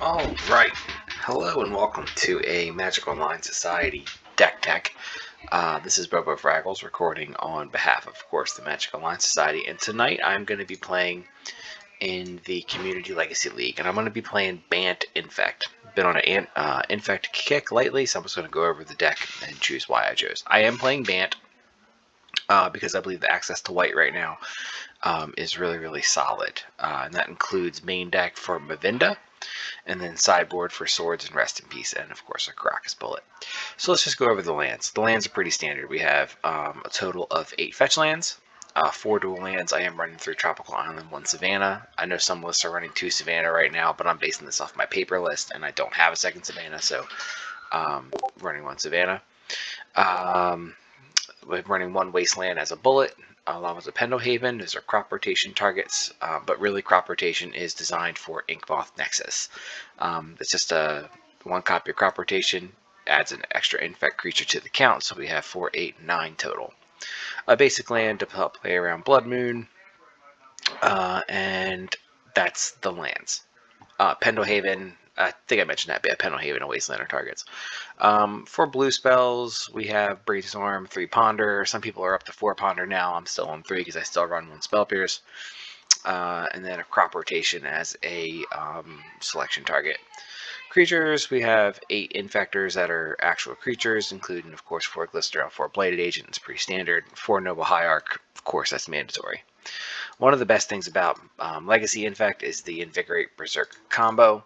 Alright, hello and welcome to a Magic Online Society deck tech. This is BoBoFraggles recording on behalf of course, the Magic Online Society, and tonight I'm going to be playing in the Community Legacy League, and I'm going to be playing Bant Infect. Been on an Infect kick lately, so I'm just going to go over the deck and choose why I chose. I am playing Bant because I believe the access to white right now is really solid, and that includes main deck for Mavinda, and then sideboard for Swords and Rest in Peace, and of course a Caracas Bullet. So let's just go over the lands. The lands are pretty standard. We have a total of 8 fetch lands, 4 dual lands. I am running through Tropical Island, 1 Savannah. I know some lists are running 2 Savannah right now, but I'm basing this off my paper list, and I don't have a second Savannah, so running 1 Savannah. We're running 1 Wasteland as a bullet, along with a Pendelhaven. Those are crop rotation targets, but really crop rotation is designed for Inkmoth Nexus. It's just a 1 copy of crop rotation, adds an extra infect creature to the count, so we have 4, 8, 9 total. A basic land to help play around Blood Moon, and that's the lands. Pendelhaven, I think I mentioned that, but yeah, Pendelhaven and Wasteland are targets. For blue spells, we have Brainstorm, 3 Ponder. Some people are up to 4 Ponder now. I'm still on 3 because I still run 1 Spell Pierce. And then a crop rotation as a selection target. Creatures, we have 8 Infectors that are actual creatures, including, of course, 4 Glistener, 4 Bladed Agent. It's pretty standard. 4 Noble Hierarch, of course, that's mandatory. One of the best things about Legacy Infect is the Invigorate Berserk combo.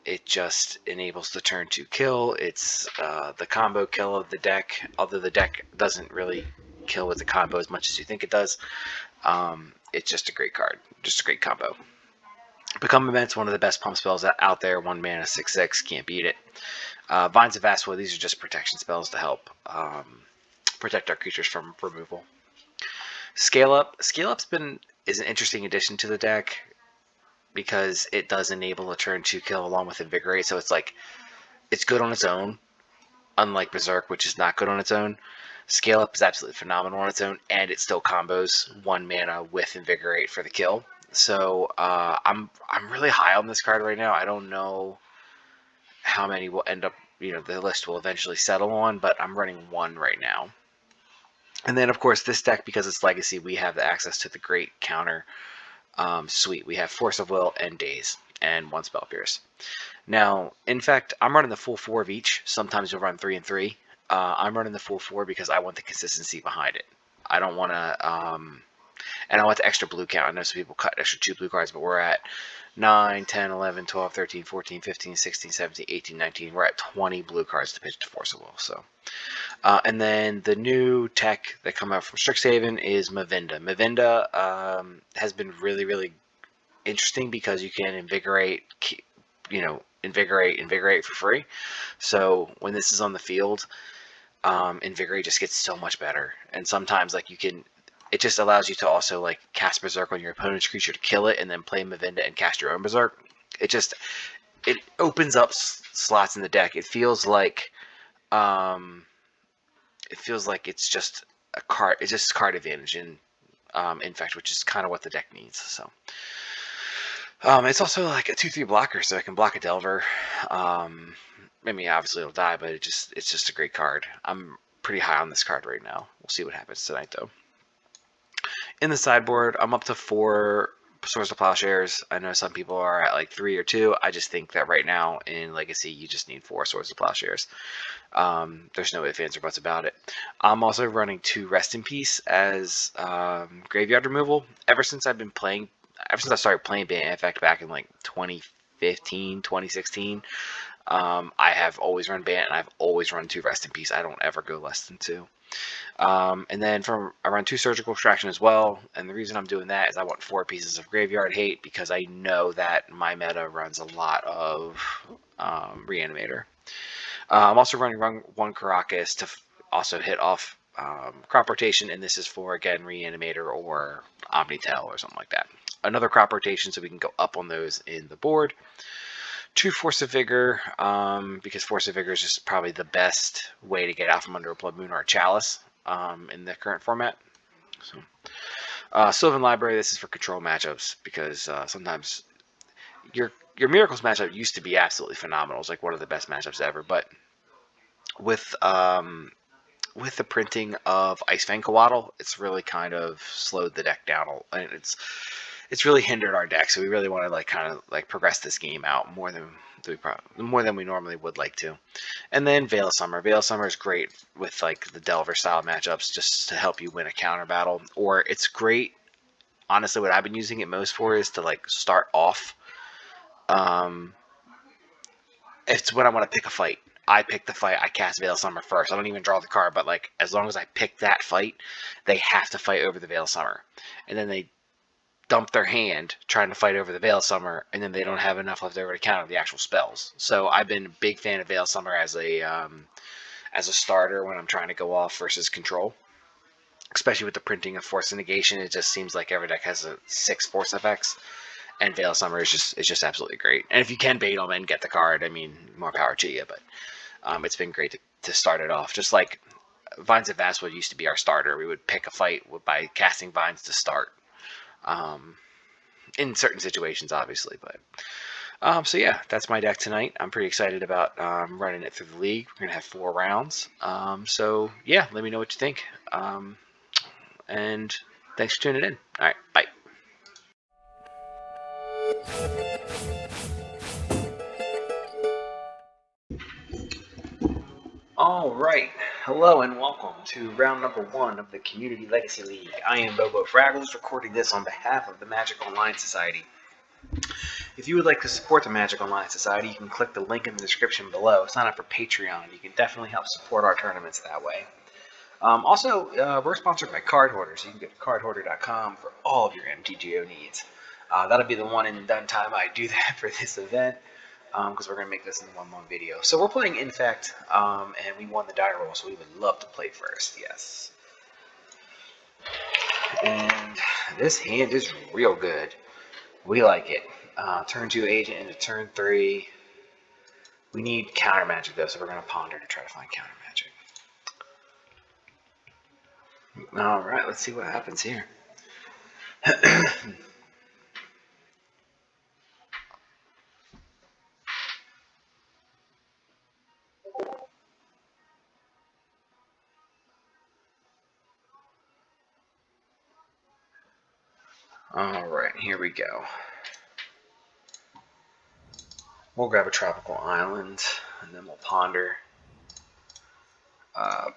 It just enables the turn 2 kill. It's the combo kill of the deck, although the deck doesn't really kill with the combo as much as you think it does. It's just a great card, just a great combo. Become Immense, one of the best pump spells out there. 1 mana, 6/6, can't beat it. Vines of Vastwood, these are just protection spells to help protect our creatures from removal. Scale Up is an interesting addition to the deck, because it does enable a turn 2 kill along with Invigorate, so it's like, it's good on its own, unlike Berserk, which is not good on its own. Scale Up is absolutely phenomenal on its own, and it still combos 1 mana with Invigorate for the kill. So I'm really high on this card right now. I don't know how many will end up, the list will eventually settle on, but I'm running 1 right now. And then, of course, this deck, because it's Legacy, we have the access to the great counter suite. We have Force of Will and Daze, and 1 Spell Pierce. Now, in fact, I'm running the full 4 of each. Sometimes you'll run 3 and 3. I'm running the full 4 because I want the consistency behind it. I don't want to, and I want the extra blue count. I know some people cut extra 2 blue cards, but we're at 9, 10, 11, 12, 13, 14, 15, 16, 17, 18, 19. We're at 20 blue cards to pitch to Force of Will. So, and then the new tech that come out from Strixhaven is Mavinda. Mavinda has been really interesting because you can invigorate, invigorate for free. So when this is on the field, Invigorate just gets so much better. And sometimes, like, it just allows you to also, like, cast Berserk on your opponent's creature to kill it, and then play Mavinda and cast your own Berserk. It opens up slots in the deck. It feels like it's just a card. It's just card advantage in Infect, which is kind of what the deck needs. So it's also like a 2/3 blocker, so I can block a Delver. I mean, obviously it'll die, but it's just a great card. I'm pretty high on this card right now. We'll see what happens tonight, though. In the sideboard, I'm up to 4 Swords of Plowshares. I know some people are at like 3 or 2. I just think that right now in Legacy, you just need 4 Swords of Plowshares. There's no ifs, ands, or buts about it. I'm also running 2 Rest in Peace as graveyard removal. Ever since I started playing Bant Infect back in like 2015, 2016, I have always run Bant, and I've always run 2 Rest in Peace. I don't ever go less than 2. And then I run 2 Surgical Extraction as well, and the reason I'm doing that is I want 4 pieces of Graveyard Hate, because I know that my meta runs a lot of Reanimator. I'm also running 1 Caracas to also hit off crop rotation, and this is for, again, Reanimator or Omnitel or something like that. Another crop rotation, so we can go up on those in the board. 2 Force of Vigor, because Force of Vigor is just probably the best way to get out from under a Blood Moon or a Chalice in the current format. So, Sylvan Library, this is for control matchups, because sometimes your your Miracles matchup used to be absolutely phenomenal. It's like one of the best matchups ever. But with the printing of Ice Fang Coatl, it's really kind of slowed the deck down, and it's really hindered our deck. So we really want to like kind of like progress this game out more than we normally would like to. And then Veil of Summer. Veil of Summer is great with like the Delver style matchups, just to help you win a counter battle. Or it's great. Honestly, what I've been using it most for is to like start off. It's when I want to pick a fight. I pick the fight. I cast Veil of Summer first. I don't even draw the card, but like as long as I pick that fight, they have to fight over the Veil of Summer, and then they dump their hand trying to fight over the Veil of Summer, and then they don't have enough left over to counter the actual spells. So I've been a big fan of Veil of Summer as a starter when I'm trying to go off versus control, especially with the printing of Force Negation. It just seems like every deck has 6 Force effects, and Veil of Summer is just absolutely great. And if you can bait them and get the card, I mean, more power to you. But it's been great to start it off. Just like Vines of Vastwood used to be our starter. We would pick a fight by casting Vines to start. In certain situations, obviously, but so yeah, that's my deck tonight. I'm pretty excited about running it through the league. We're gonna have 4 rounds. So yeah, let me know what you think. And thanks for tuning in. All right, bye. All right, hello and welcome to round number 1 of the Community Legacy League. I am BoBoFraggles, recording this on behalf of the Magic Online Society. If you would like to support the Magic Online Society, you can click the link in the description below. Sign up for Patreon. You can definitely help support our tournaments that way. Also, we're sponsored by Card Hoarder, so you can go to cardhoarder.com for all of your MTGO needs. That'll be the one and done time I do that for this event, because we're going to make this in one long video. So we're playing Infect, and we won the die roll, so we would love to play first, yes. And this hand is real good. We like it. Turn 2 agent into turn 3. We need counter magic though, so we're going to ponder to try to find counter magic. Alright, let's see what happens here. Alright, here we go. We'll grab a tropical island, and then we'll ponder.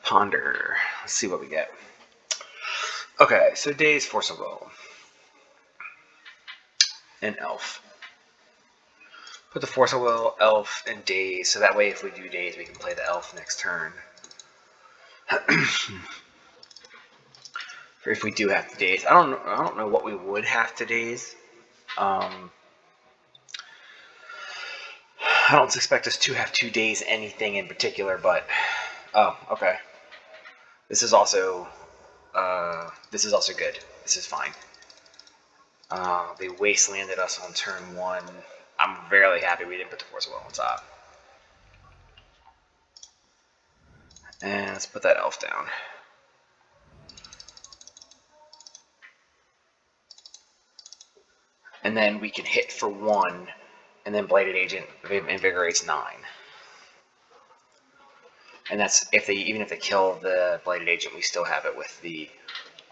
Ponder. Let's see what we get. Okay, so Daze, Force of Will. And Elf. Put the Force of Will, Elf, and Daze, so that way if we do Daze, we can play the Elf next turn. If we do have to Daze. I don't know what we would have to Daze. I don't expect us to have to Daze anything in particular, but oh, okay. This is also good. This is fine. They wastelanded us on turn 1. I'm fairly happy we didn't put the Force of Will on top. And let's put that Elf down. And then we can hit for 1, and then Blighted Agent invigorates 9. And that's even if they kill the Blighted Agent, we still have it with the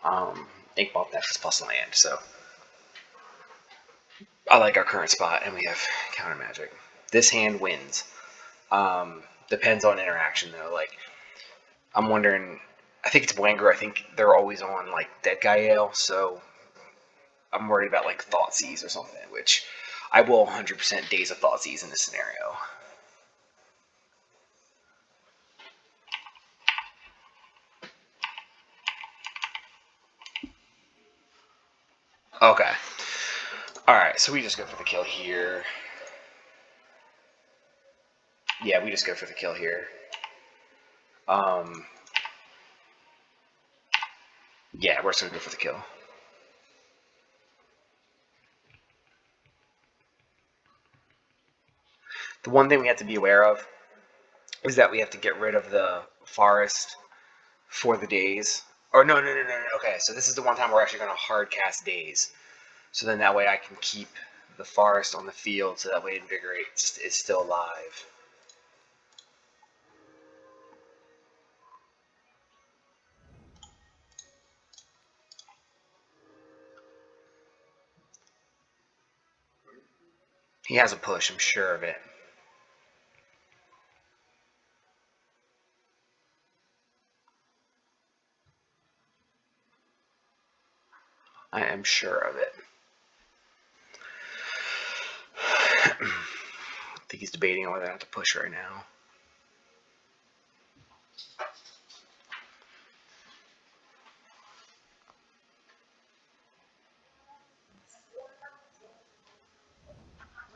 Inkmoth Nexus plus land. So I like our current spot, and we have counter magic. This hand wins. Depends on interaction though. Like I'm wondering, I think it's Wanger. I think they're always on like Deadguy Ale, so I'm worried about like Thoughtseize or something, which I will 100% Daze a Thoughtseize in this scenario. Okay. Alright, so we just go for the kill here. Yeah, we just go for the kill here. Yeah, we're just gonna go for the kill. The one thing we have to be aware of is that we have to get rid of the forest for the Daze. Or no. Okay, so this is the one time we're actually going to hard cast Daze. So then that way I can keep the forest on the field so that way Invigorate is still alive. He has a push, I'm sure of it. I am sure of it. I think he's debating on whether or not to push right now.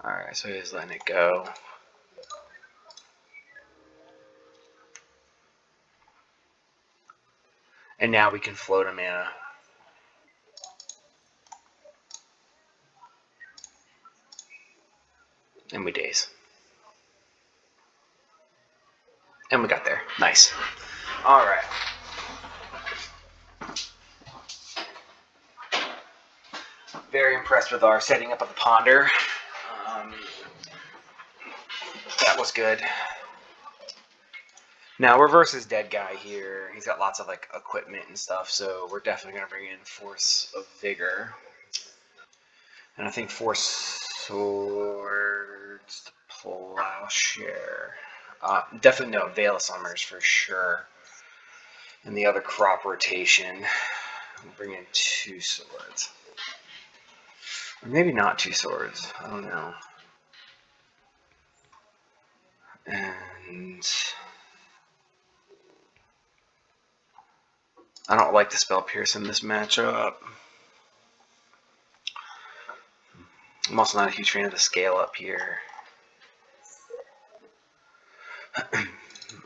Alright, so he's letting it go. And now we can float a mana. And we daze. And we got there. Nice. Alright. Very impressed with our setting up of the Ponder. That was good. Now we're versus Deadguy here. He's got lots of like equipment and stuff, so we're definitely gonna bring in Force of Vigor. And I think Force Swords to Plowshare. Definitely no Veil of Summers for sure. And the other crop rotation. We'll bring in 2 swords. Or maybe not 2 swords. I don't know. And I don't like the Spell Pierce in this matchup. I'm also not a huge fan of the scale up here.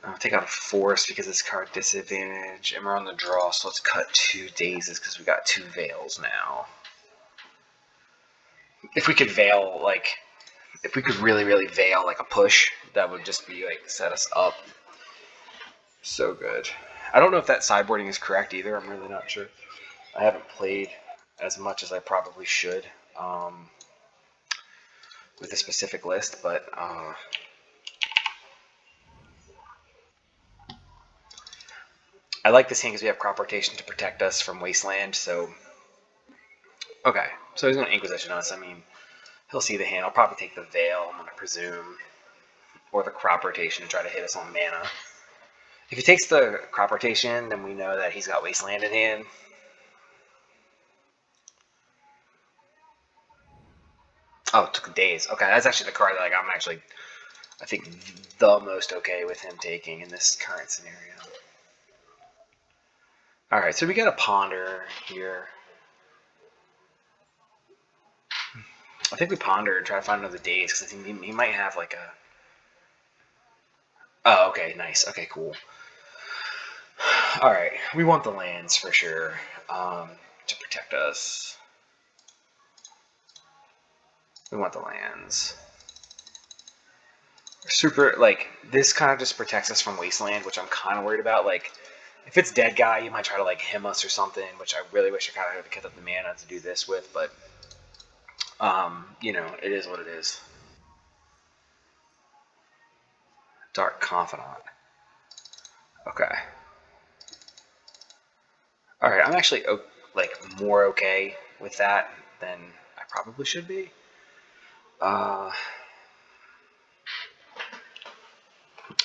I'll take out a Force because it's card disadvantage, and we're on the draw, so let's cut 2 dazes because we got 2 veils now. If we could veil, like, if we could really veil like a push, that would just be like set us up so good. I don't know if that sideboarding is correct either. I'm really not sure. I haven't played as much as I probably should with a specific list, but I like this hand because we have crop rotation to protect us from Wasteland. So okay, so he's gonna Inquisition us. I mean, he'll see the hand. I'll probably take the Veil, I'm gonna presume, or the crop rotation to try to hit us on mana. If he takes the crop rotation, then we know that he's got Wasteland in hand. Oh, it took a daze. Okay, that's actually the card that like, I'm actually, I think, the most okay with him taking in this current scenario. Alright, so we got a Ponder here. I think we Ponder and try to find another daze, because I think he might have like a... Oh, okay, nice. Okay, cool. Alright, we want the lands for sure to protect us. We want the lands. Super, like, this kind of just protects us from Wasteland, which I'm kind of worried about. Like, if it's Deadguy, you might try to, like, him us or something, which I really wish I kind of had kept up the mana to do this with, but, you know, it is what it is. Dark Confidant. Okay. Alright, I'm actually, like, more okay with that than I probably should be.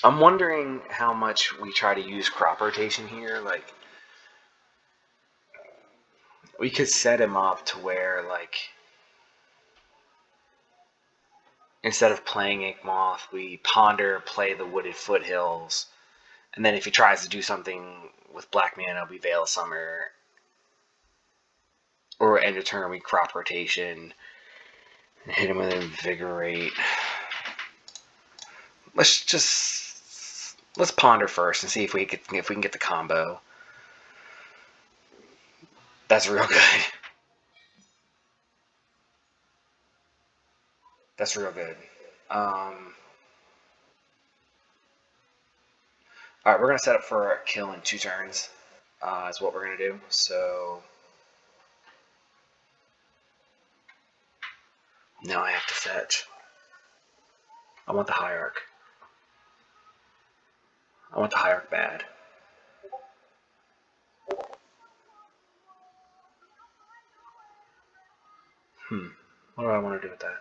I'm wondering how much we try to use crop rotation here. Like, we could set him up to where, like, instead of playing Inkmoth, we Ponder, play the Wooded Foothills, and then if he tries to do something with black mana, we Veil of Summer, or end of turn, we crop rotation, and hit him with Invigorate. Let's Ponder first and see if we can get the combo. That's real good. That's real good. Alright, we're going to set up for a kill in 2 turns, is what we're going to do. So, Now I have to fetch. I want the Hierarch. I want the Hierarch bad. What do I want to do with that?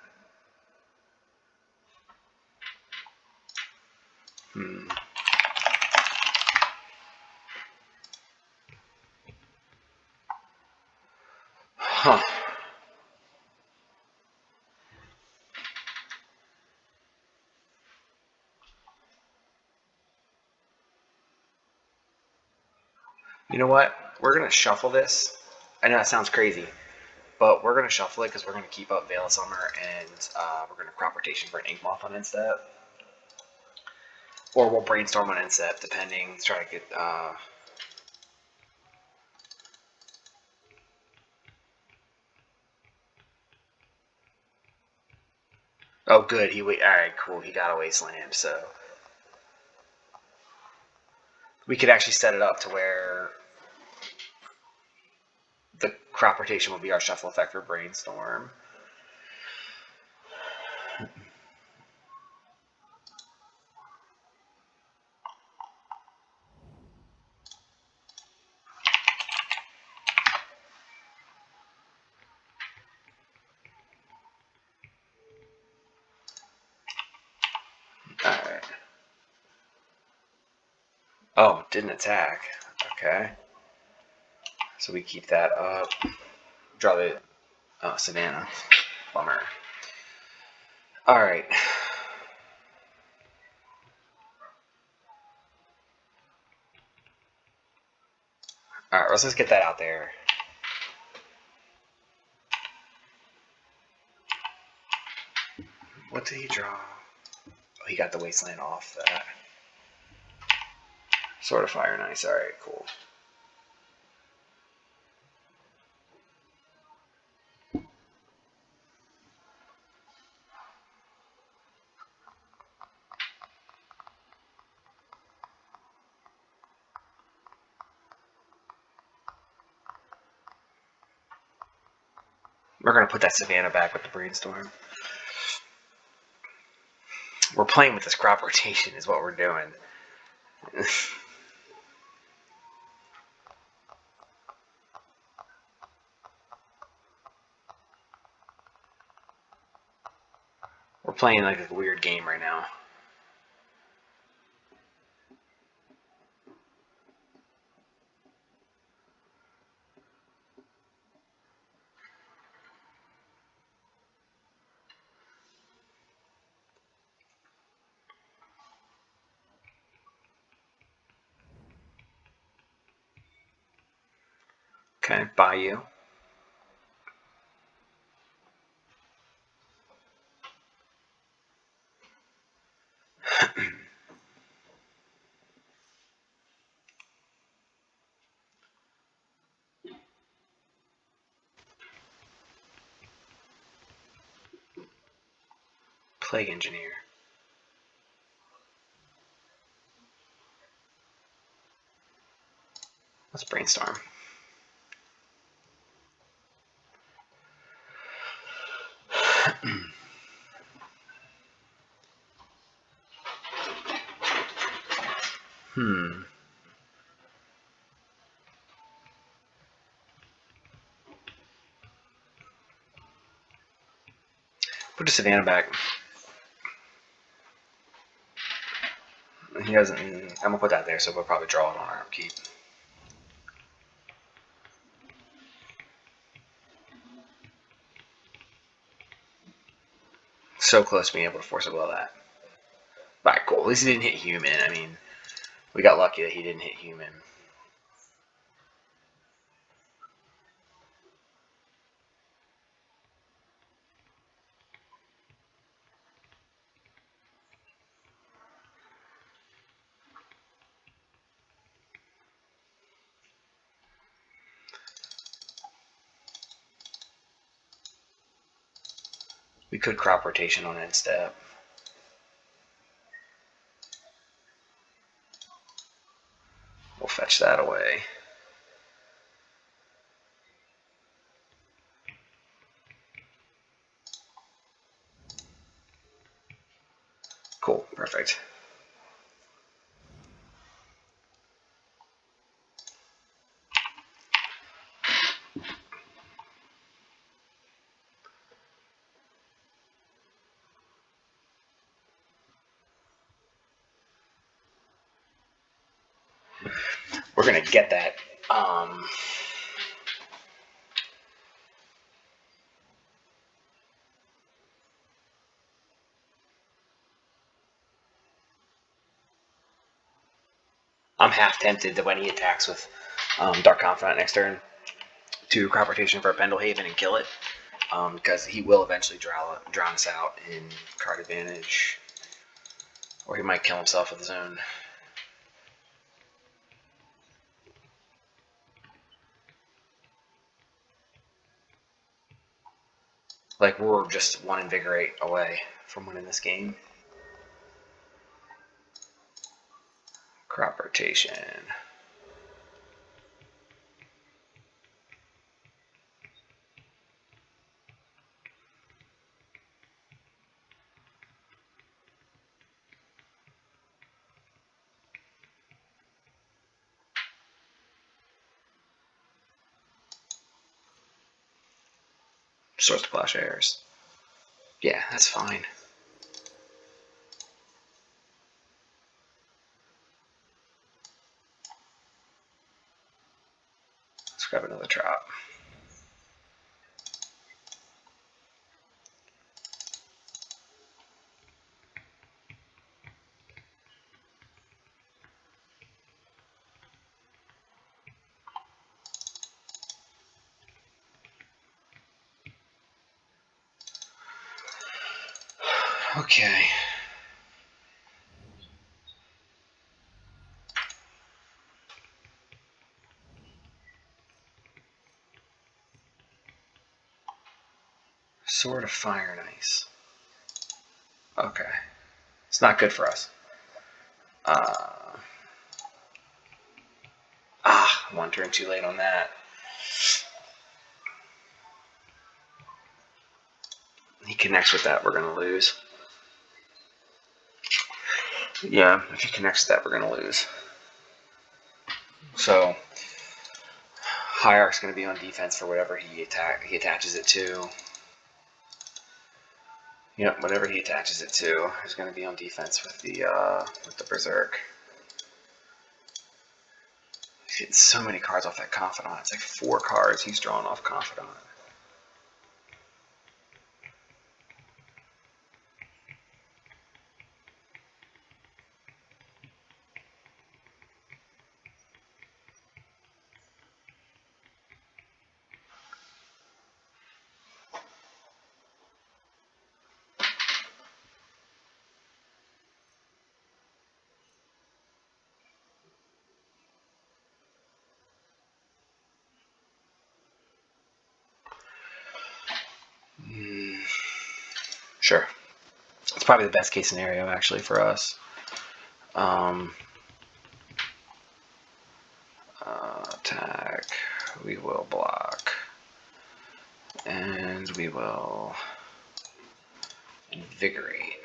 Huh. You know what? We're going to shuffle this. I know that sounds crazy, but we're going to shuffle it because we're going to keep up Veil of Summer, and we're going to crop rotation for an Ink Moth on instep. Or we'll brainstorm on instep, depending. Try to get... Oh, good. Alright, cool. He got a Wasteland, so... We could actually set it up to where the crop rotation will be our shuffle effect for Brainstorm. Alright. Oh, didn't attack. Okay. So we keep that up. Draw the Savannah. Bummer. Alright. Alright, let's just get that out there. What did he draw? Oh, he got the Wasteland off that. Sword of Fire, nice. Alright, cool. We're going to put that Savannah back with the Brainstorm. We're playing with this crop rotation is what we're doing. We're playing like a weird game right now. Okay, Bayou. Plague Engineer. Let's brainstorm. Put the Savannah back. He doesn't. I'm gonna put that there, so we'll probably draw it on our upkeep. So close to being able to force it below that. Alright, cool. At least he didn't hit human. I mean, we got lucky that he didn't hit human. We could crop rotation on end step. We'll fetch that away. We're gonna get that. I'm half tempted that when he attacks with Dark Confidant next turn to crop rotation for a Pendlehaven and kill it, because he will eventually drown us out in card advantage, or he might kill himself with his own. Like, we're just one Invigorate away from winning this game. Crop rotation. Source to Plowshares. Yeah, that's fine. Let's grab another drop. Okay. Sword of Fire and Ice. Okay. It's not good for us. One turn too late on that. He connects with that, we're going to lose. Yeah, if he connects with that, we're going to lose. So, Hierarch's going to be on defense for whatever he attaches it to. Yep, whatever he attaches it to is going to be on defense with the Berserk. He's getting so many cards off that Confidant. It's like 4 cards he's drawing off Confidant. Sure. It's probably the best case scenario, actually, for us. Attack. We will block. And we will Invigorate.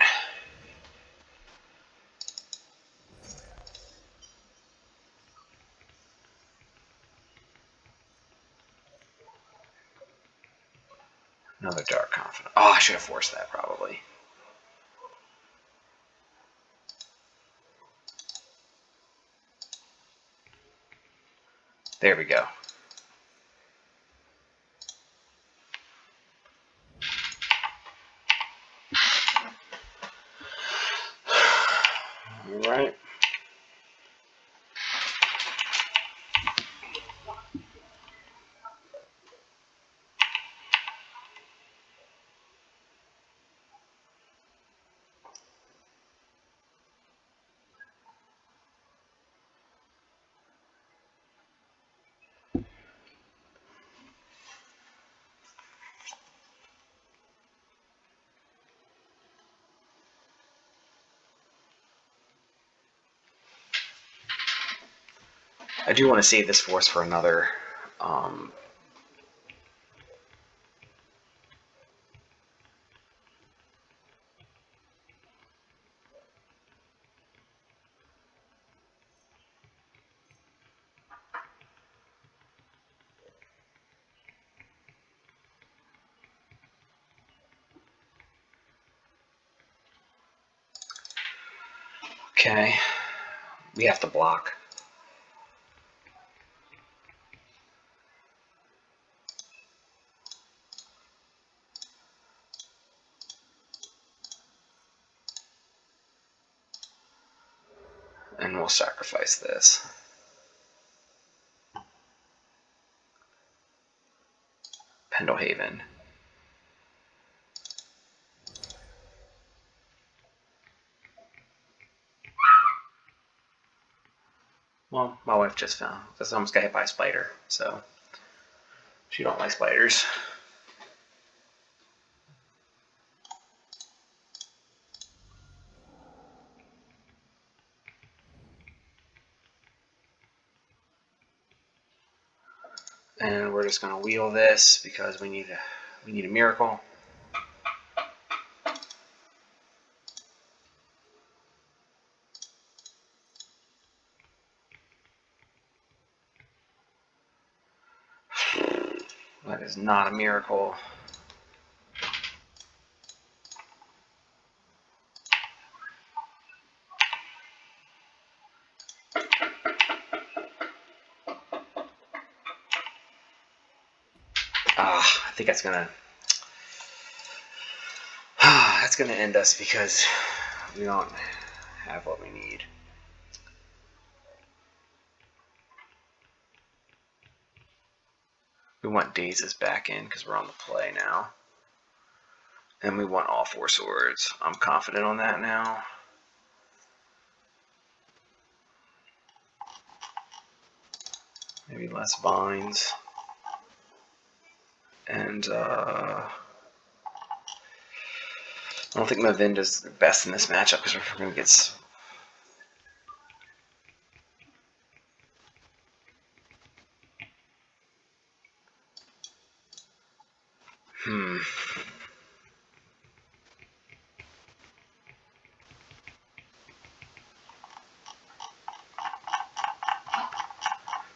Another Dark Confidant. Oh, I should have forced that, probably. There we go. All right. I do want to save this force for another. Okay. We have to block. And we'll sacrifice this. Pendlehaven. Well, my wife just found. This almost got hit by a spider, so she don't like spiders. And we're just going to wheel this because we need a miracle. That is not a miracle. I think that's gonna end us because we don't have what we need. We want Dazes back in because we're on the play now. And we want all 4 swords. I'm confident on that now. Maybe less vines. And I don't think Mavinda's the best in this matchup because we're going to get...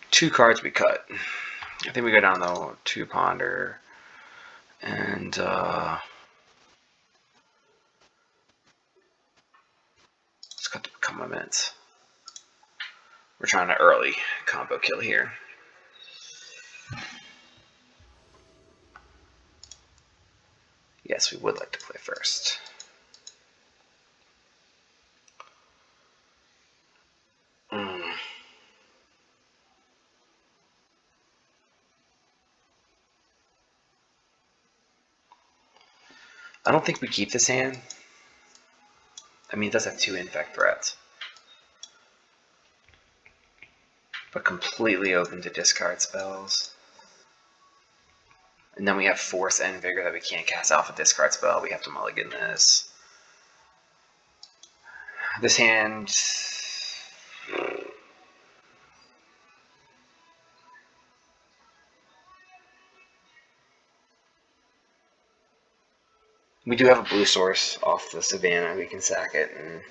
Two cards we cut. I think we go down the 2 ponder. And let's cut the Become Immense. We're trying to early combo kill here. Yes, we would like to play first. I don't think we keep this hand. I mean, it does have 2 infect threats. But completely open to discard spells. And then we have Force and Vigor that we can't cast off a discard spell. We have to mulligan this. This hand... We do have a blue source off the Savannah. We can sack it. And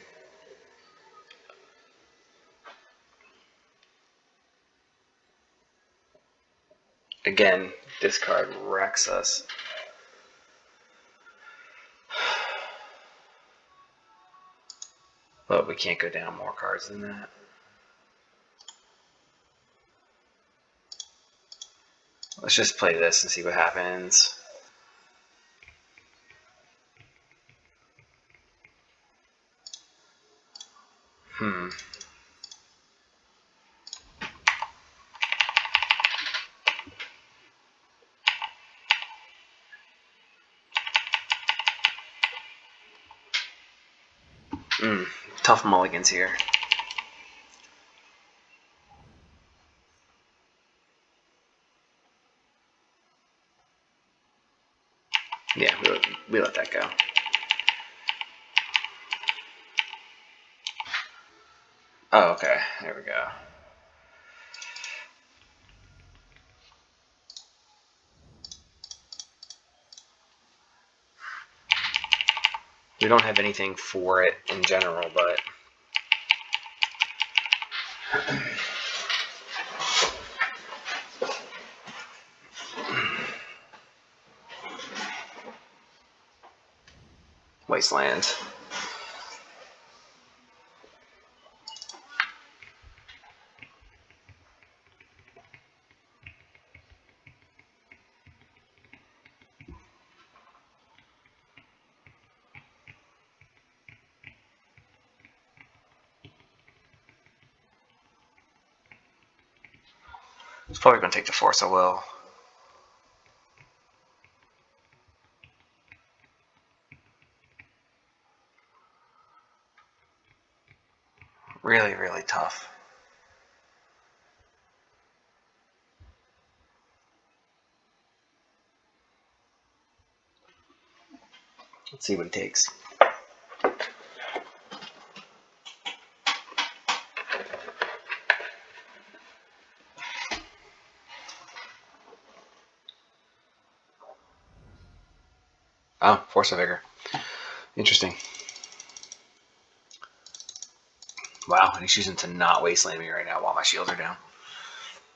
again, discard wrecks us. But we can't go down more cards than that. Let's just play this and see what happens. Tough mulligans here. Yeah, we let that go. Oh, okay. There we go. We don't have anything for it in general, but... Wasteland. It's probably going to take the Force of Will. Really, really tough. Let's see what it takes. Oh, Force of Vigor. Interesting. Wow, and he's choosing to not wasteland me right now while my shields are down.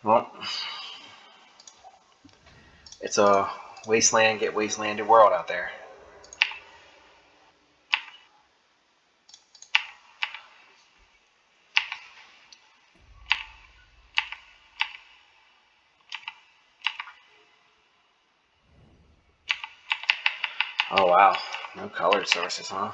Well, it's a wasteland, get wastelanded world out there. Oh wow, no colored sources, huh?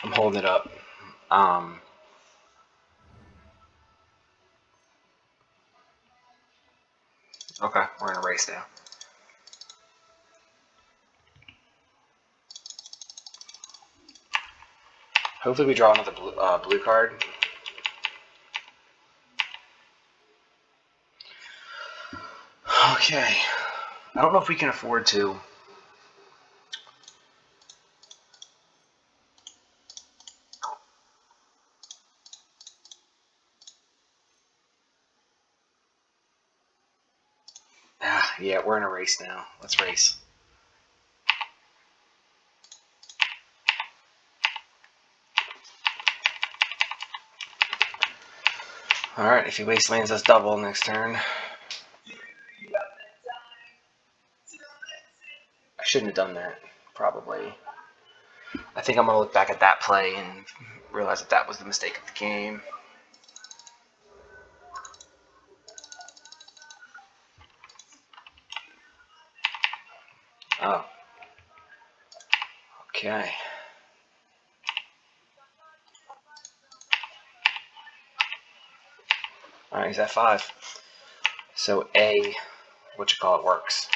I'm holding it up. Okay, we're in a race now. Hopefully we draw another blue card. Okay. I don't know if we can afford to. Yeah, we're in a race now. Let's race. Alright, if he wastelands us double next turn. I shouldn't have done that, probably. I think I'm going to look back at that play and realize that that was the mistake of the game. Oh. Okay. Alright, he's at 5. So A, works.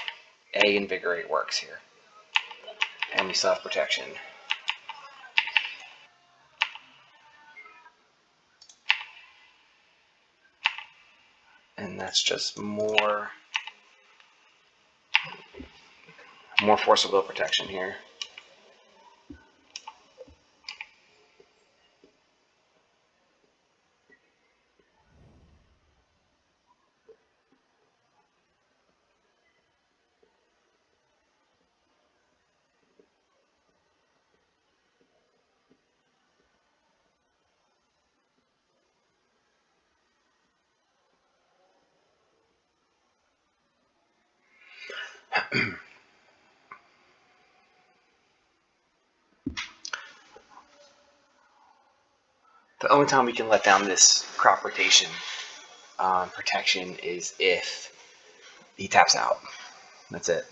A Invigorate works here. And we still have protection. And that's just more Force of Will protection here. The only time we can let down this crop rotation protection is if he taps out. That's it.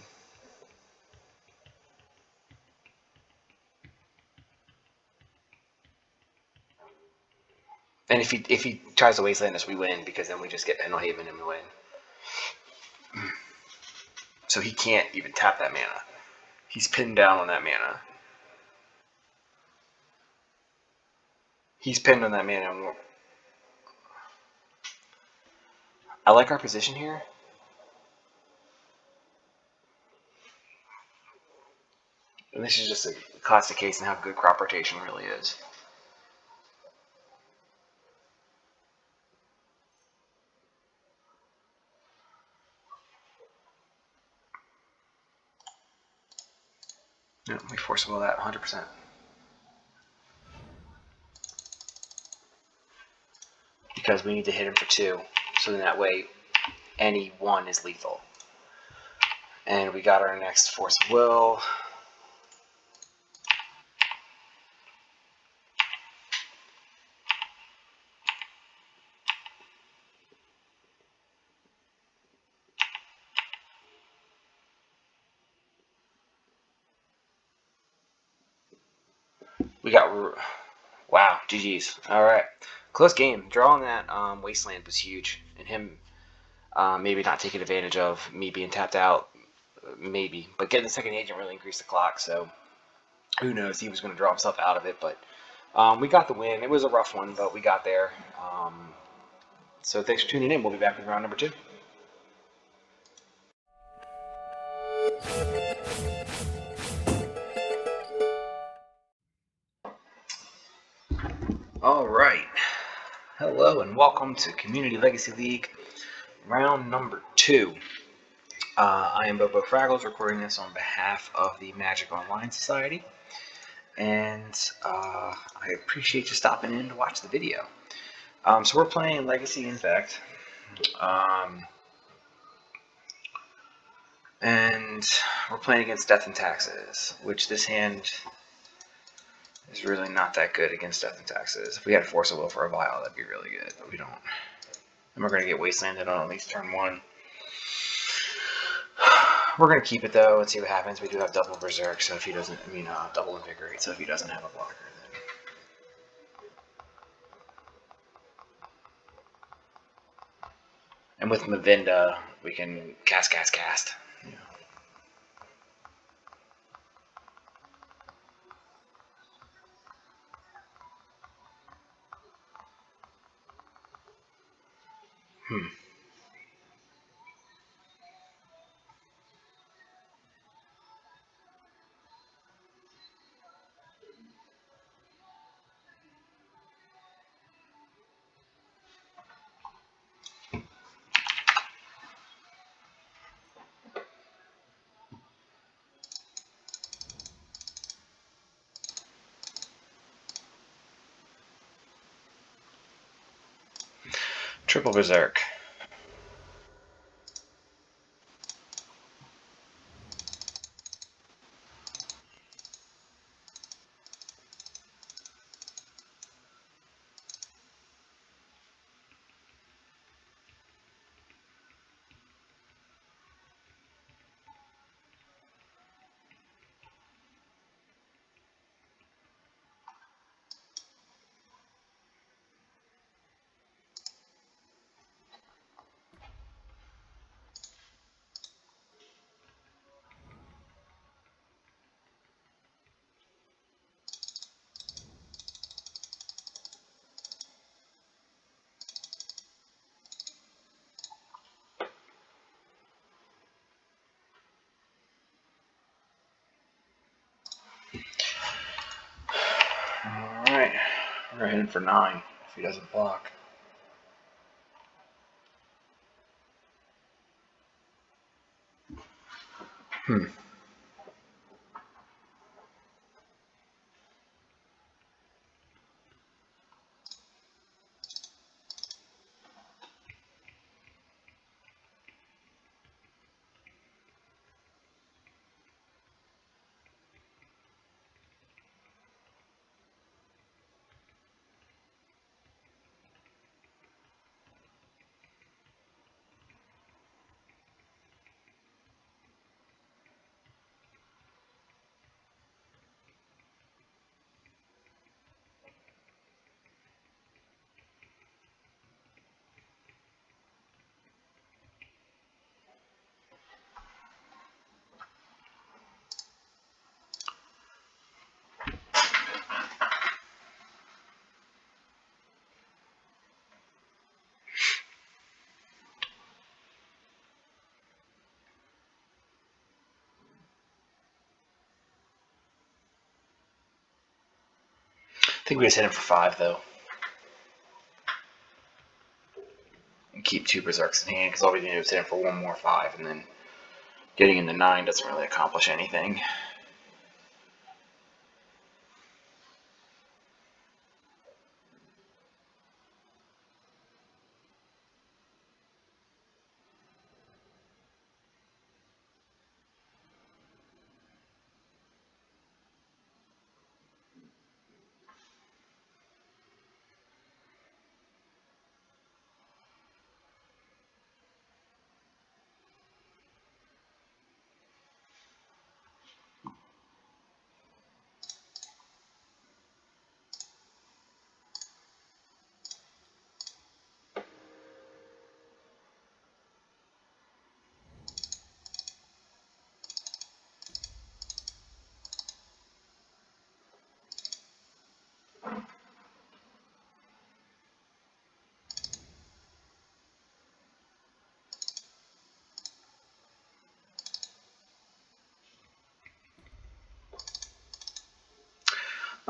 And if he tries to wasteland us, we win, because then we just get Pendlehaven and we win. So he can't even tap that mana. He's pinned down on that mana. He's pinned on that mana. I like our position here. And this is just a classic case in how good crop rotation really is. Yeah, we force will that 100%. Because we need to hit him for 2. So then that way, any 1 is lethal. And we got our next Force of Will. We got... Wow, GG's. Alright. Close game. Drawing that Wasteland was huge. And him maybe not taking advantage of me being tapped out. Maybe. But getting the second agent really increased the clock, so who knows? He was going to draw himself out of it, but we got the win. It was a rough one, but we got there. So thanks for tuning in. We'll be back with round number 2. All right. Hello and welcome to Community Legacy League, round number 2. I am BoBoFraggles, recording this on behalf of the Magic Online Society, and I appreciate you stopping in to watch the video. So we're playing Legacy Infect, and we're playing against Death and Taxes, which this hand is really not that good against Death and Taxes. If we had Force of Will for a Vial, that'd be really good, but we don't. And we're going to get Wastelanded on at least turn 1. We're going to keep it though and see what happens. We do have double Berserk, so if he doesn't, double Invigorate, so if he doesn't have a blocker, then. And with Mavinda, we can cast. Yeah. Triple Berserk. Alright, we're heading for 9 if he doesn't block. I think we just hit him for 5 though. And keep 2 Berserks in hand, because all we need to do is hit him for 1 more 5, and then getting into 9 doesn't really accomplish anything.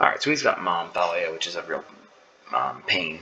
Alright, so he's got Mom Thalia, which is a real pain.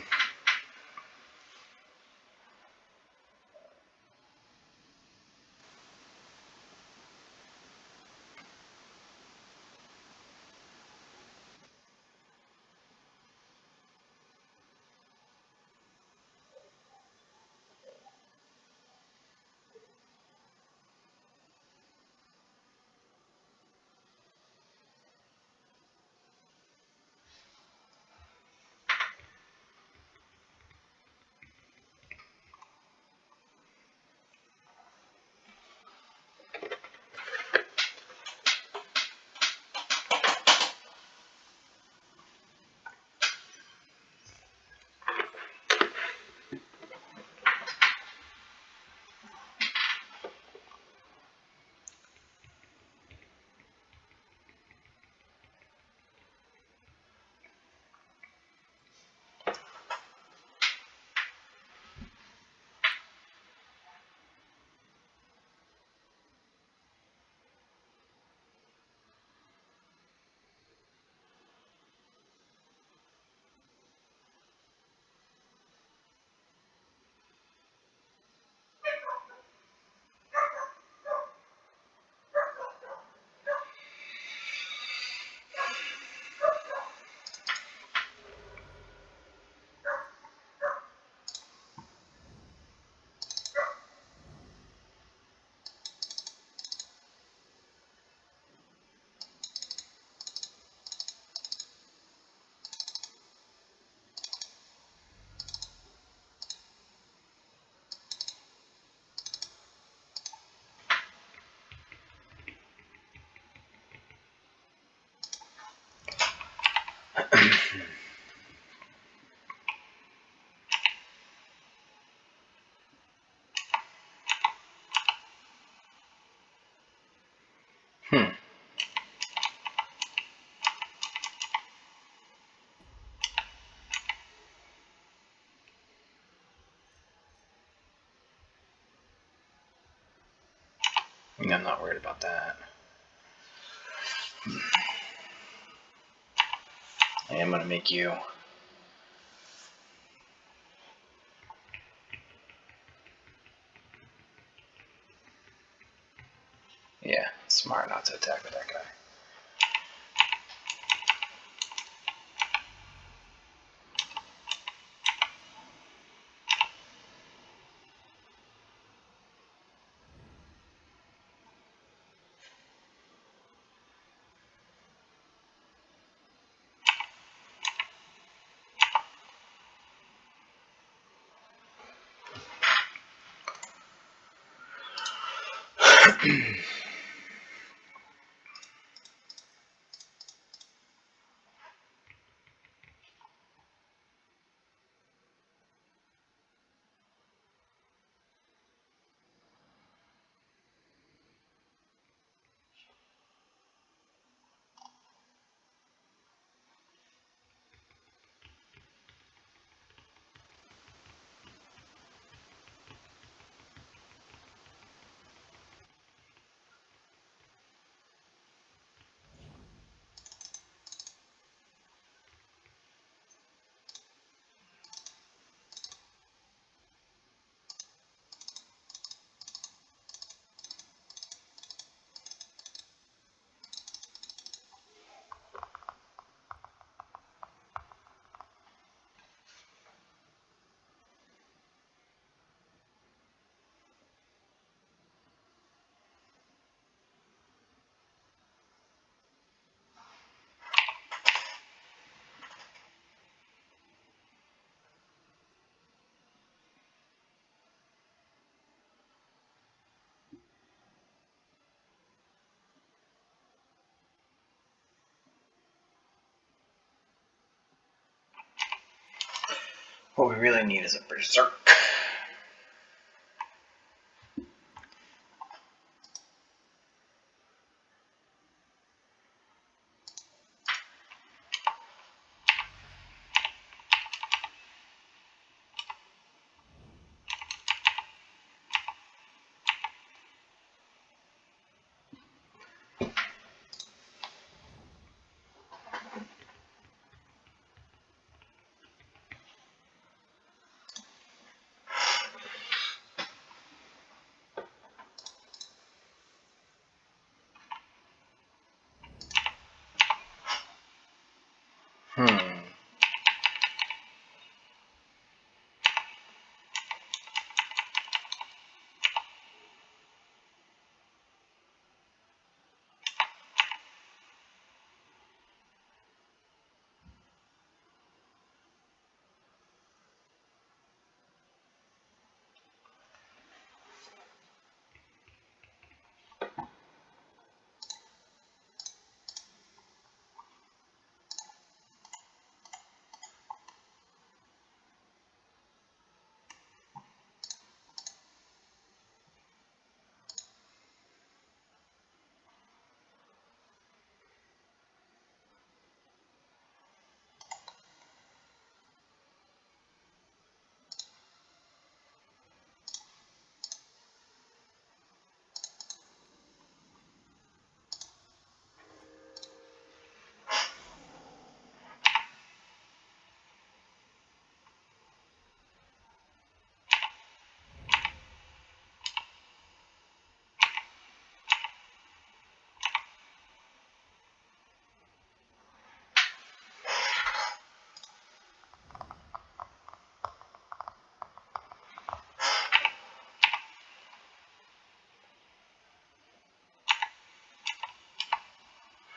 I'm not worried about that. I am going to make you... Yeah, smart not to attack with that guy. What we really need is a berserk.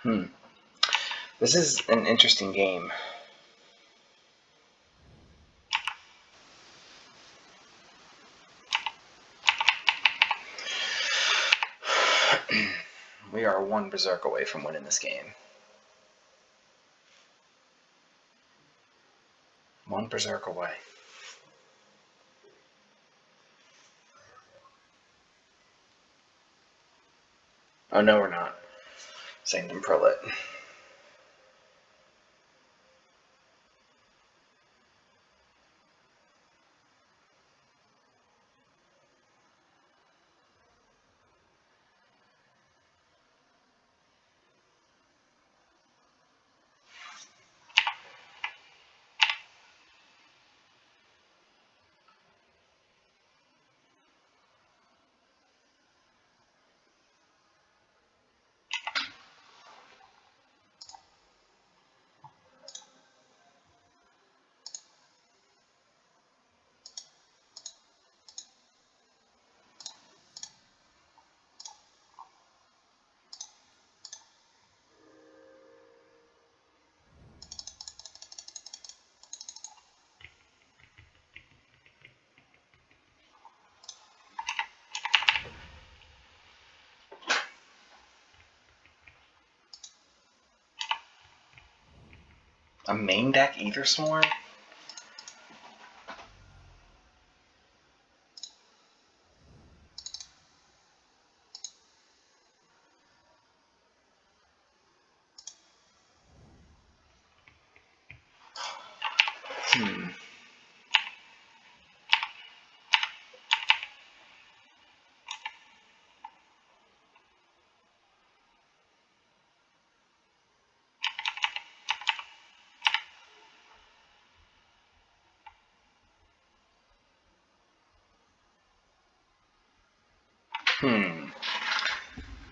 This is an interesting game. We are one berserk away from winning this game. One berserk away. Oh, no, we're not. Sanctum Prolate. A main deck Ether Sworn?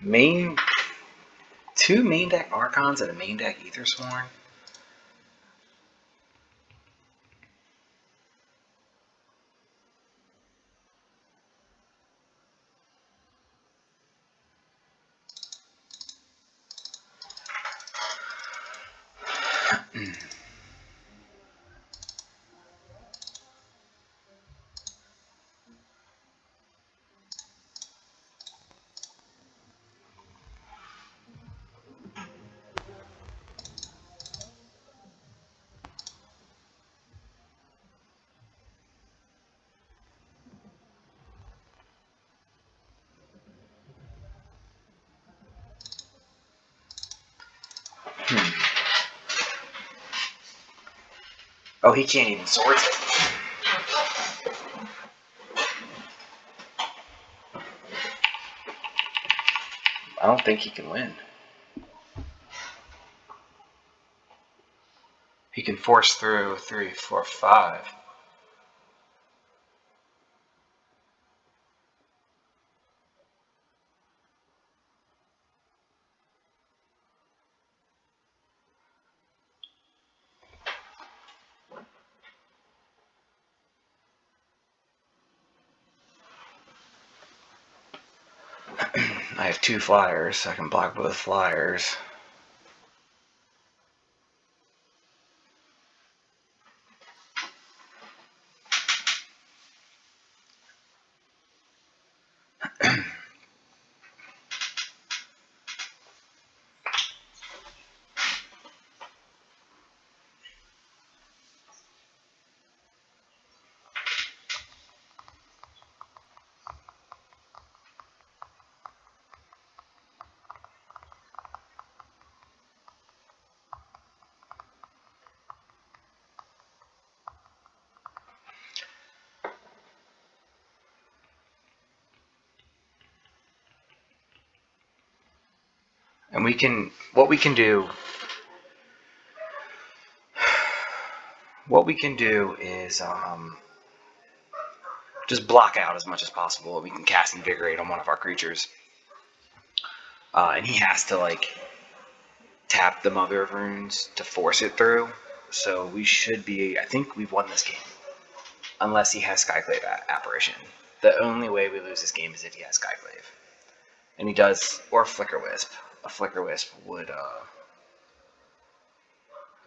Main... Two main deck Archons and a main deck Ether Sworn? Oh, he can't even sort it. I don't think he can win. He can force through 3, 4, 5. I have 2 flyers. I can block both flyers. And what we can do is just block out as much as possible. We can cast Invigorate on one of our creatures. And he has to, like, tap the Mother of Runes to force it through. So we should be... I think we've won this game. Unless he has Skyclave Apparition. The only way we lose this game is if he has Skyclave. And he does... Or Flicker Wisp. a Flicker Wisp would,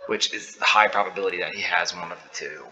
which is a high probability that he has one of the two.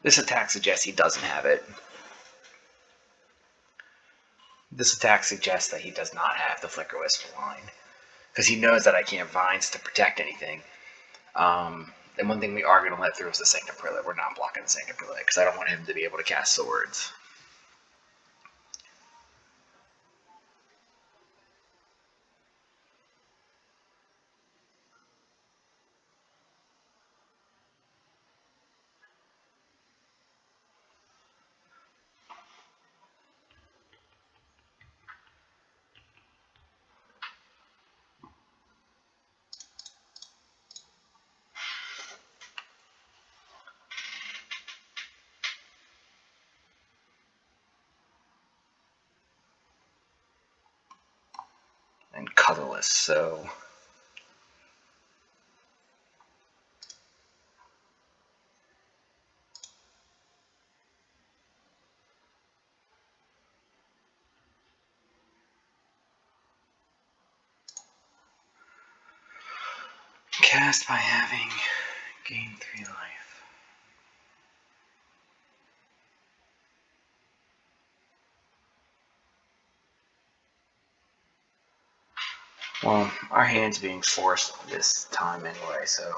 This attack suggests he doesn't have it. This attack suggests that he does not have the Flicker Wisp line, because he knows that I can't Vines to protect anything. And one thing we are going to let through is the Sanctum Prelate. We're not blocking the Sanctum Prelate, because I don't want him to be able to cast Swords. And colorless, so cast by having gain 3 life. Well, our hand's being forced this time anyway, so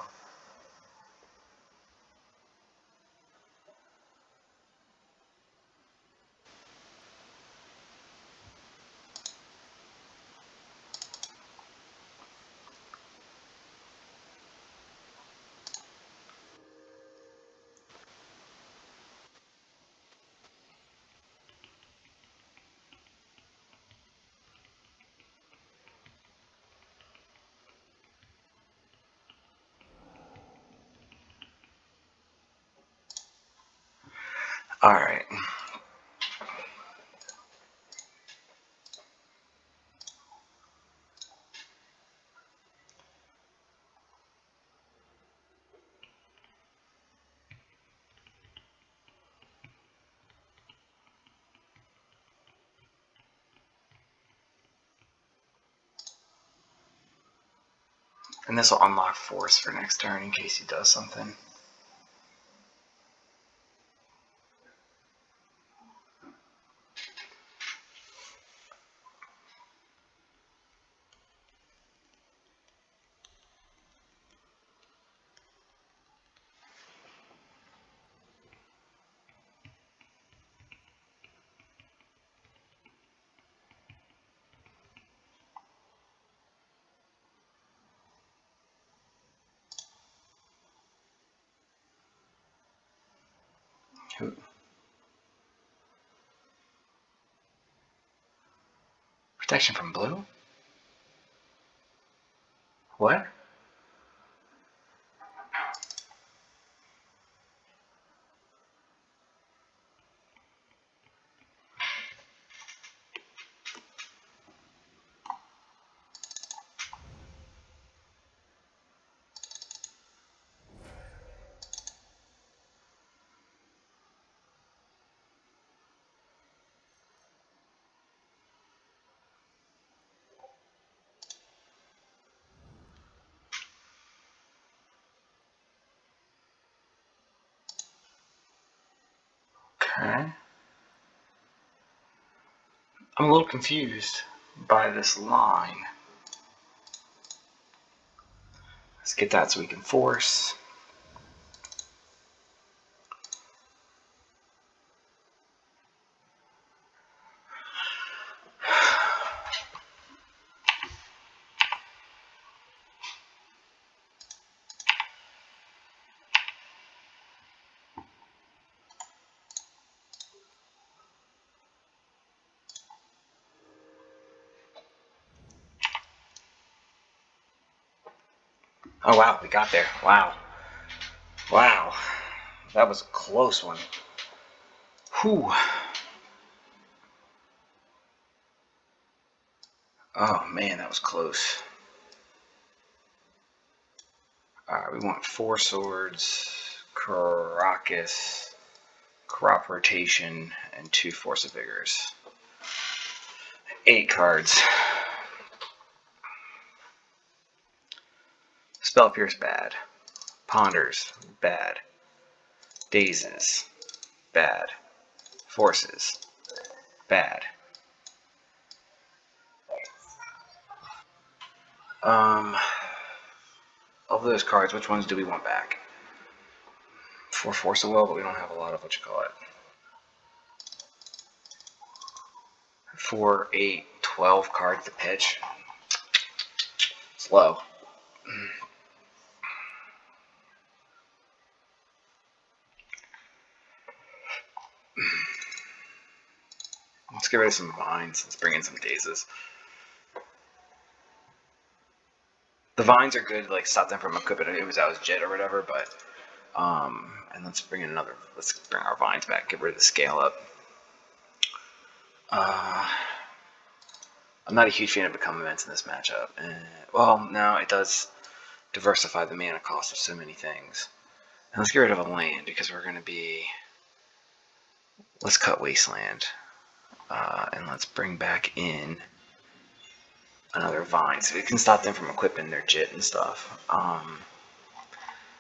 alright. And this will unlock Force for next turn in case he does something. Protection from blue? What? Okay. I'm a little confused by this line. Let's get that so we can force. Oh wow, we got there. Wow. Wow. That was a close one. Whew. Oh man, that was close. Alright, we want 4 swords, Caracas, crop rotation, and 2 force of vigors. 8 cards. Spell Pierce, bad. Ponders, bad. Dazes, bad. Forces, bad. Of those cards, which ones do we want back? 4 Force of Will, but we don't have a lot of what you call it. 4, 8, 12 cards to pitch. It's low. Let's get rid of some vines. Let's bring in some dazes. The vines are good, like stop them from equipping it was out as Jet or whatever, but and let's bring in another. Let's bring our vines back. Get rid of the scale up. I'm not a huge fan of become events in this matchup. Well, no, it does diversify the mana cost of so many things. And let's get rid of a land because we're going to be. Let's cut Wasteland, and let's bring back in another vine so we can stop them from equipping their Jit and stuff.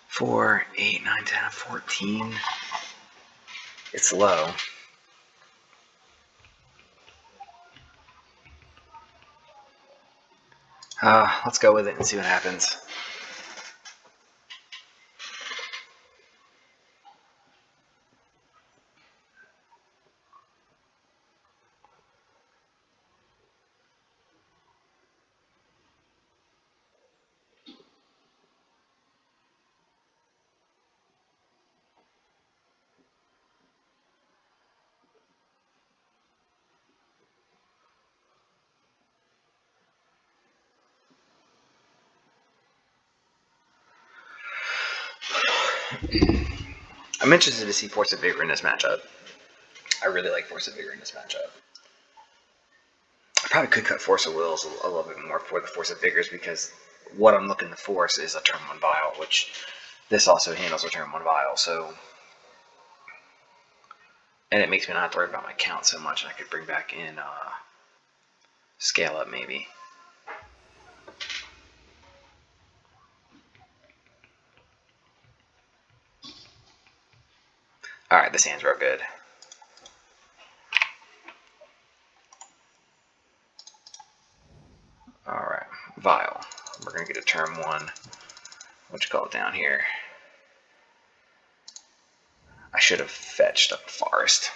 4, 8, 9, 10, 14. It's low. Let's go with it and see what happens. I'm interested to see Force of Vigor in this matchup. I really like Force of Vigor in this matchup. I probably could cut Force of Wills a little bit more for the Force of Vigors because what I'm looking to force is a turn 1 Vial, which this also handles a turn 1 Vial, so. And it makes me not have to worry about my count so much, and I could bring back in Scale Up maybe. Alright, this hand's real good. Alright, Vial. We're going to get a turn 1. What you call it down here? I should have fetched up the Forest.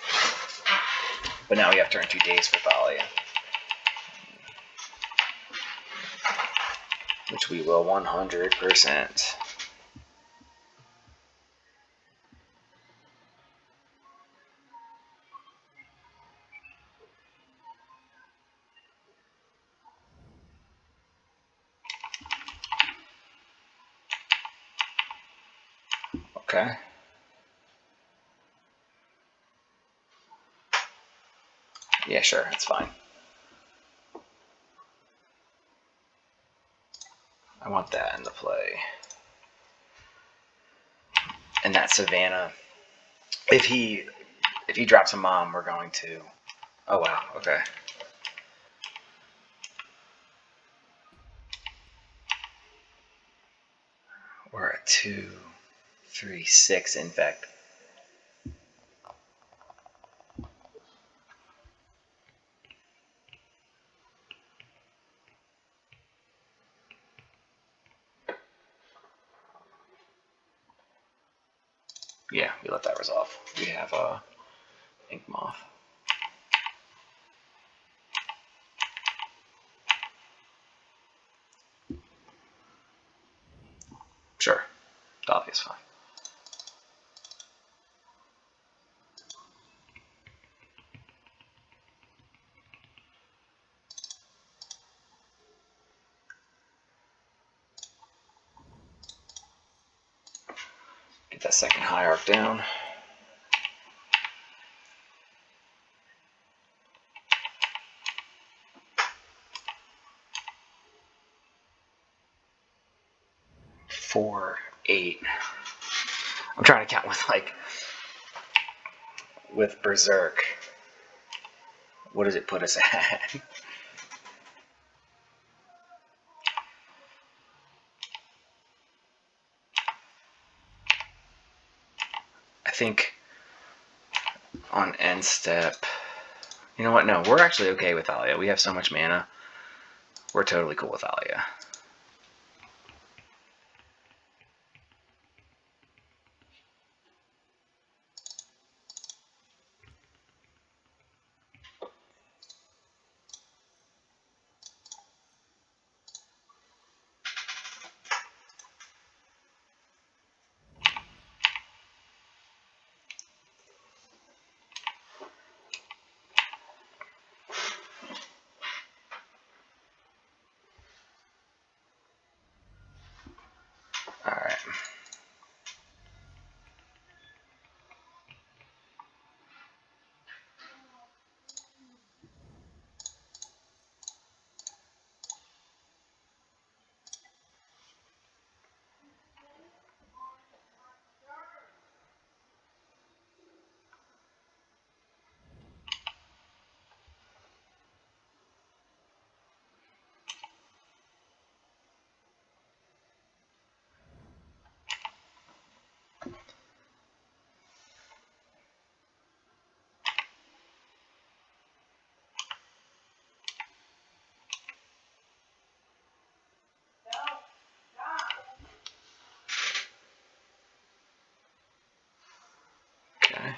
But now we have turn 2 days for Thalia. Which we will 100%. Okay. Yeah, sure, that's fine. I want that into play. And that Savannah, if he drops a Mom, we're going to. Oh wow, okay. We're at 2, 3, 6 Infect. Yeah, we let that resolve. We have Ink Moth. Sure, Davia's fine. Get that second hierarch down. Four, 8. I'm trying to count with Berserk. What does it put us at? I think on end step. You know what? No, we're actually okay with Alia. We have so much mana. We're totally cool with Alia. Alright. Okay.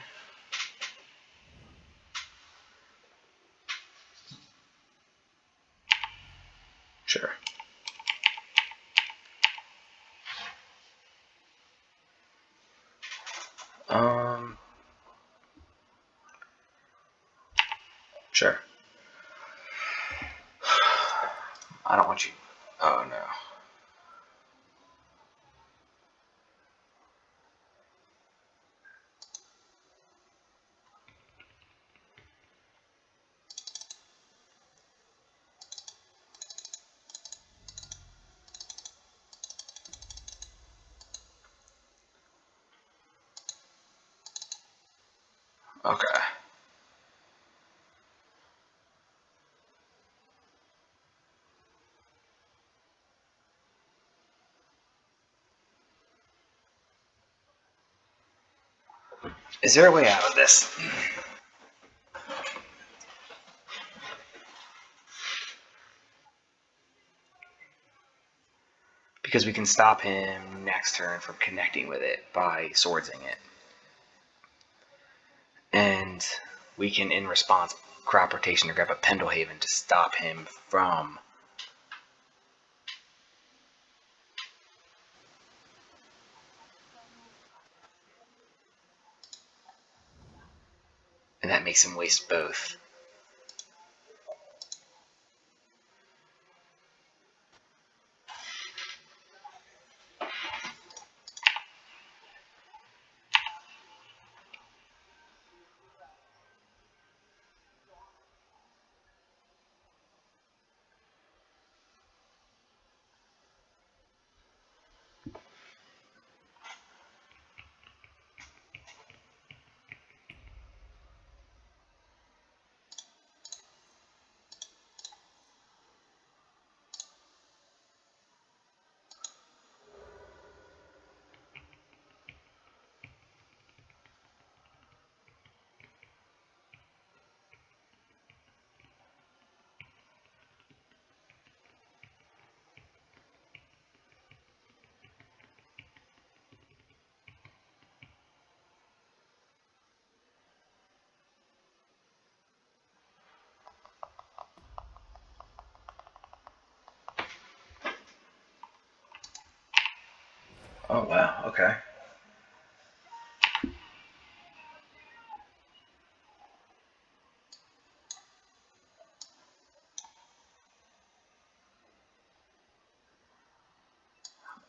Sure. Sure. I don't want you. Oh no. Okay. Is there a way out of this? Because we can stop him next turn from connecting with it by swordsing it. And we can, in response, crop rotation to grab a Pendlehaven to stop him from. And that makes him waste both. Oh wow, okay.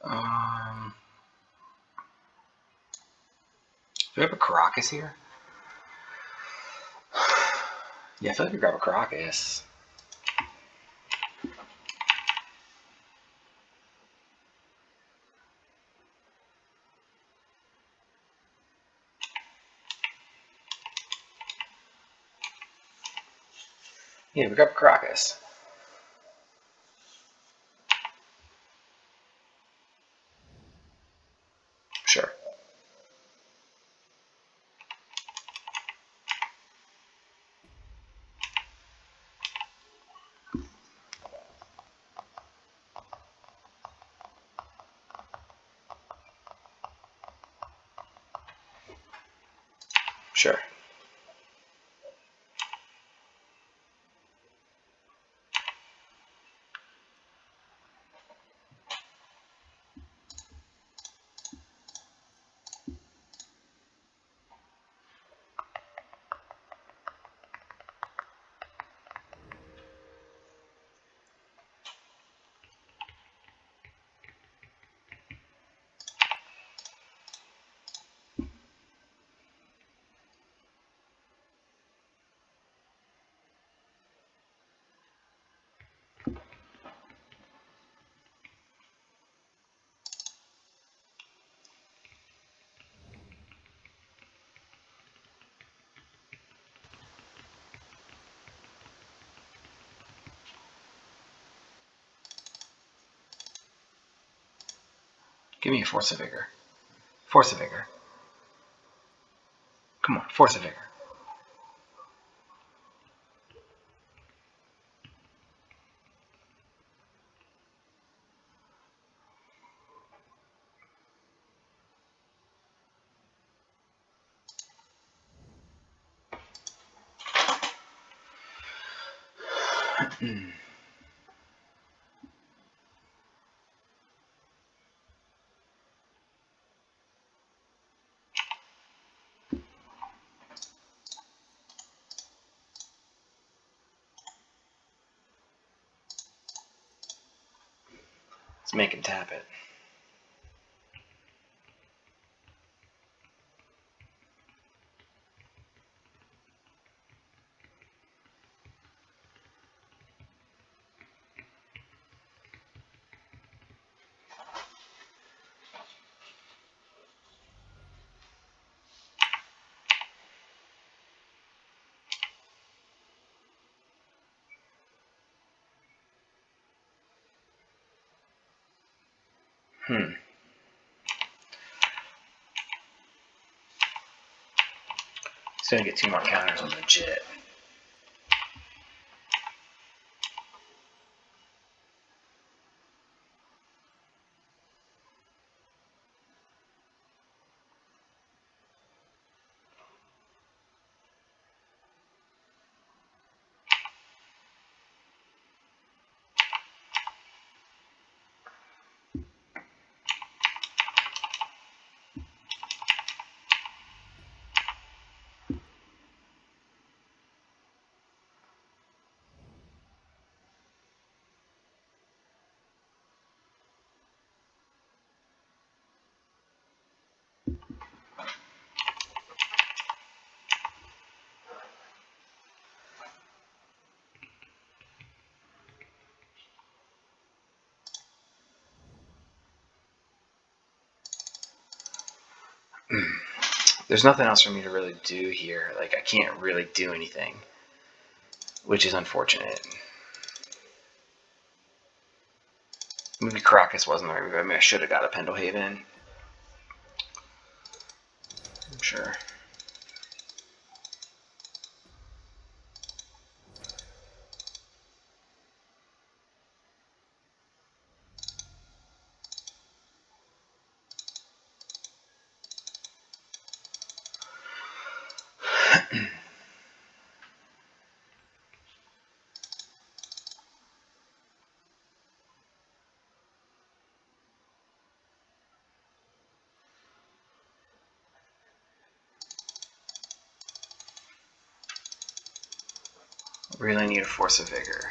Um, Do we have a Caracas here? Yeah, I feel like we grab a Caracas. Yeah, we grab a Caracas. Sure. Sure. Give me a Force of Vigor. Force of Vigor. Come on, Force of Vigor. Let's make him tap it. He's gonna get 2 more counters on legit. There's nothing else for me to really do here. Like, I can't really do anything, which is unfortunate. Maybe Caracas wasn't the right move. I mean, I should have got a Pendelhaven. I'm sure. Really need a Force of Vigor.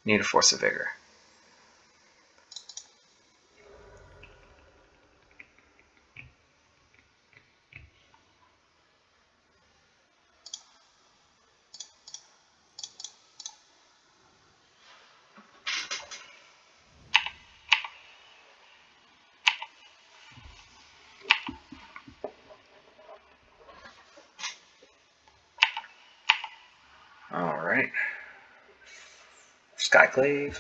Need a Force of Vigor. Alright. Skyclave.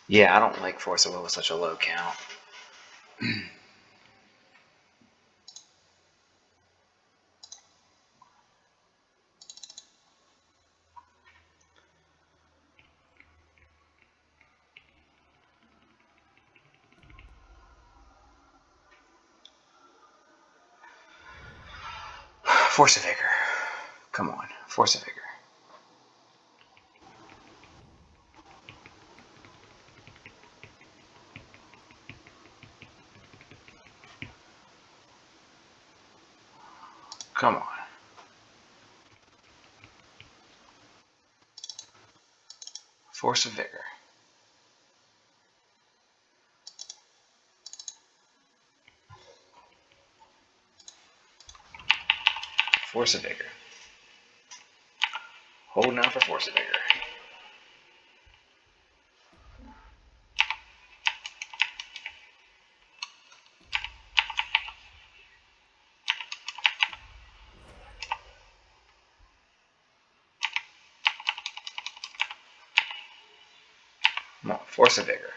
Yeah, I don't like Force of Will with such a low count. Force of Vigor. Come on, Force of Vigor. Come on. Force of Vigor. Force of Vigor. Holding out for Force of Vigor. Come on, Force of Vigor.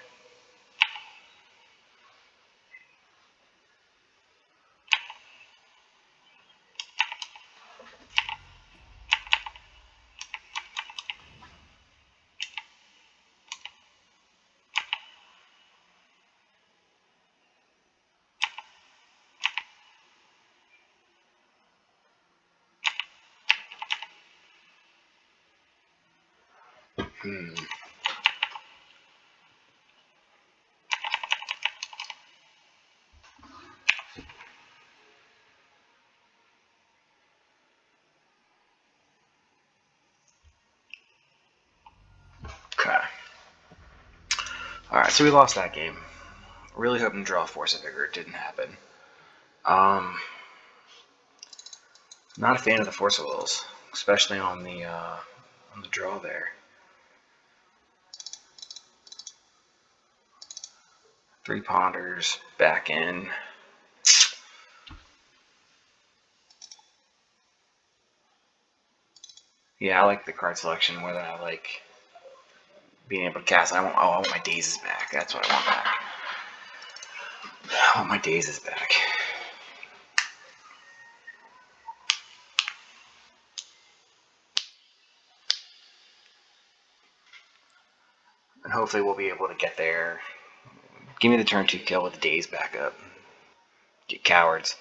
Okay. Alright, so we lost that game. Really hoping to draw Force of Vigor. It didn't happen. Not a fan of the Force of Wills, especially on the draw there. 3 Ponders, back in. Yeah, I like the card selection more than I like being able to cast. I want my Dazes back. That's what I want back. I want my Dazes back. And hopefully we'll be able to get there. Give me the turn 2 kill with the Daze back up. Get cowards.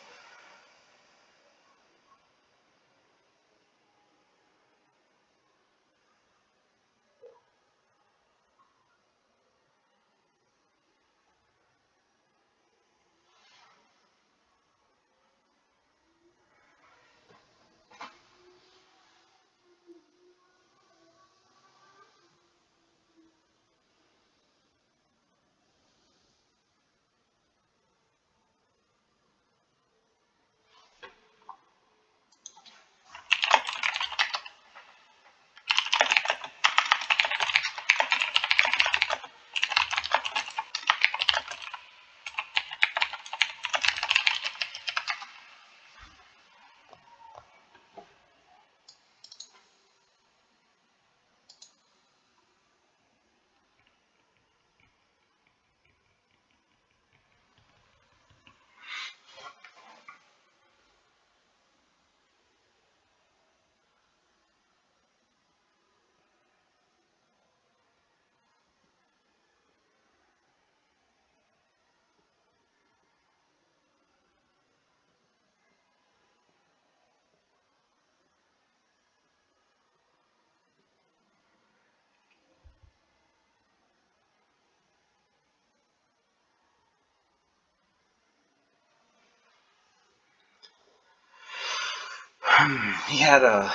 He had a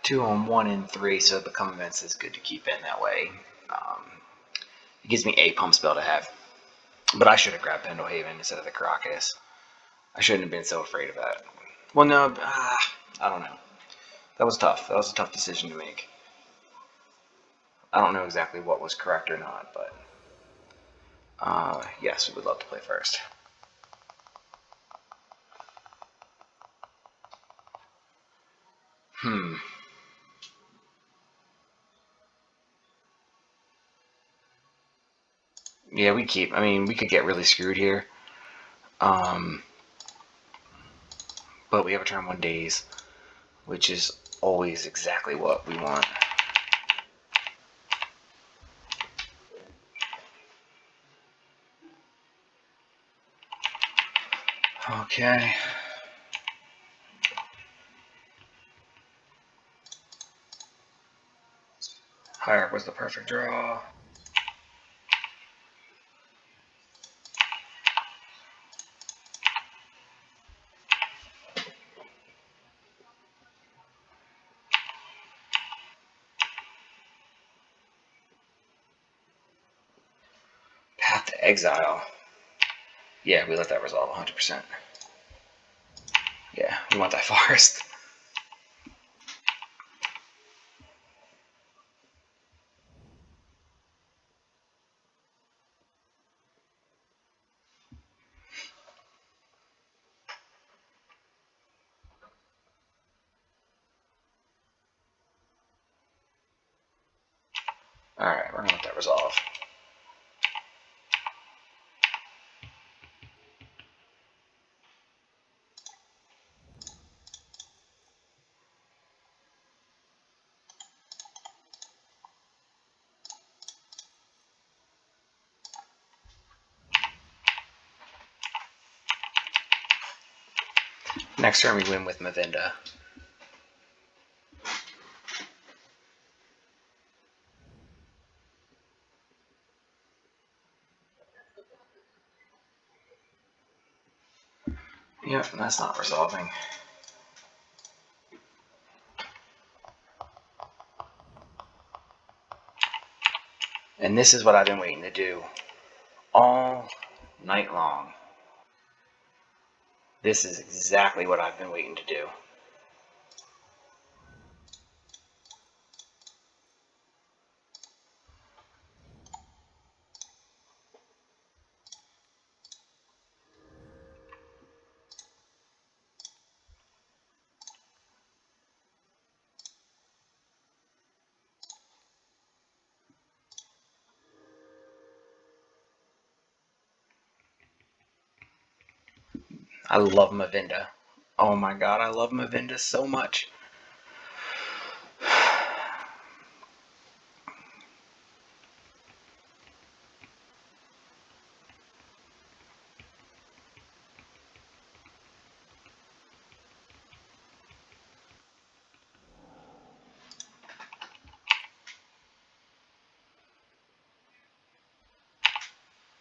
2 on 1 and 3, so become events is good to keep in that way. It gives me a pump spell to have. But I should have grabbed Pendelhaven instead of the Caracas. I shouldn't have been so afraid of that. Well, no, I don't know. That was tough. That was a tough decision to make. I don't know exactly what was correct or not, but yes, we would love to play first. Yeah, we keep. I mean, we could get really screwed here. But we have a turn 1 daze, which is always exactly what we want. Okay. Hierarch was the perfect draw. Path to Exile. Yeah, we let that resolve 100%. Yeah, we want that forest. Alright, we're gonna let that resolve. Next turn we win with Mavinda. Yep, that's not resolving. And this is what I've been waiting to do all night long. This is exactly what I've been waiting to do. I love Mavinda. Oh my god, I love Mavinda so much.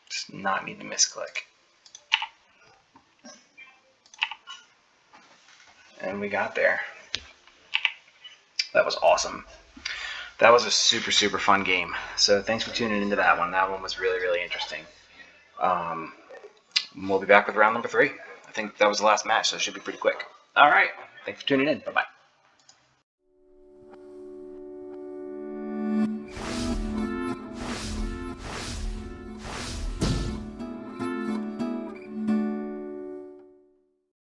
Just not need to misclick. And we got there. That was awesome. That was a super, super fun game. So thanks for tuning into that one. That one was really, really interesting. We'll be back with round number 3. I think that was the last match, so it should be pretty quick. All right. Thanks for tuning in. Bye-bye.